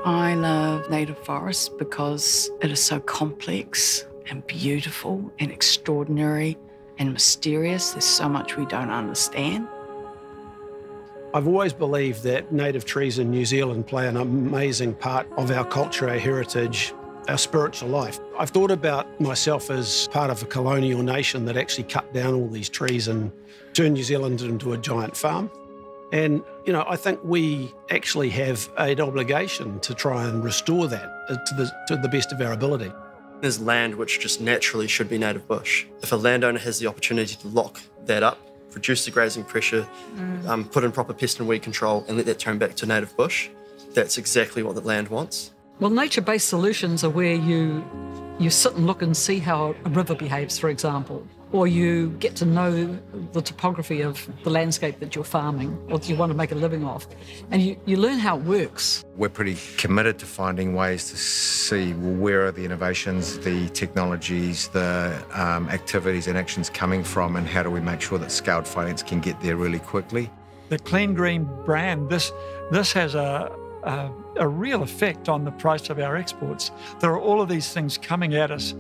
I love native forests because it is so complex and beautiful and extraordinary and mysterious. There's so much we don't understand. I've always believed that native trees in New Zealand play an amazing part of our culture, our heritage, our spiritual life. I've thought about myself as part of a colonial nation that actually cut down all these trees and turned New Zealand into a giant farm. And, you know, I think we actually have an obligation to try and restore that to the best of our ability. There's land which just naturally should be native bush. If a landowner has the opportunity to lock that up, reduce the grazing pressure, put in proper pest and weed control and let that turn back to native bush, that's exactly what the land wants. Well, nature-based solutions are where you sit and look and see how a river behaves, for example, or you get to know the topography of the landscape that you're farming or that you want to make a living off, and you learn how it works. We're pretty committed to finding ways to see, well, where are the innovations, the technologies, the activities and actions coming from, and how do we make sure that scaled finance can get there really quickly. The Clean Green brand, this has a real effect on the price of our exports. There are all of these things coming at us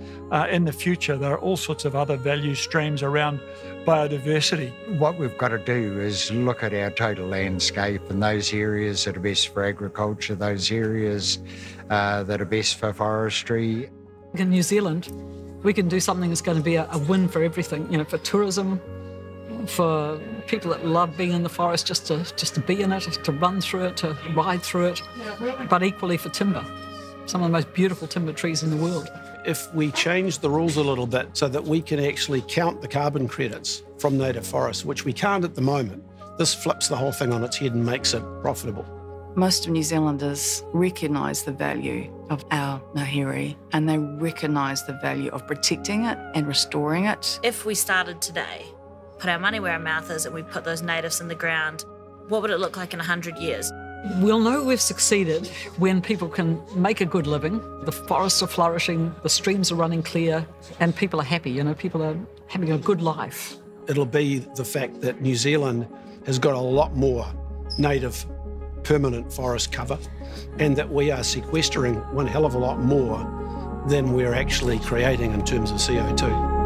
in the future. There are all sorts of other value streams around biodiversity. What we've got to do is look at our total landscape and those areas that are best for agriculture, those areas that are best for forestry. In New Zealand, we can do something that's going to be a win for everything, you know, for tourism, for people that love being in the forest, just to be in it, to run through it, to ride through it, but equally for timber, some of the most beautiful timber trees in the world. If we change the rules a little bit so that we can actually count the carbon credits from native forests, which we can't at the moment, this flips the whole thing on its head and makes it profitable. Most of New Zealanders recognise the value of our Ngahere, and they recognise the value of protecting it and restoring it. If we started today, put our money where our mouth is and we put those natives in the ground, what would it look like in 100 years? We'll know we've succeeded when people can make a good living, the forests are flourishing, the streams are running clear, and people are happy, you know, people are having a good life. It'll be the fact that New Zealand has got a lot more native permanent forest cover and that we are sequestering one hell of a lot more than we're actually creating in terms of CO2.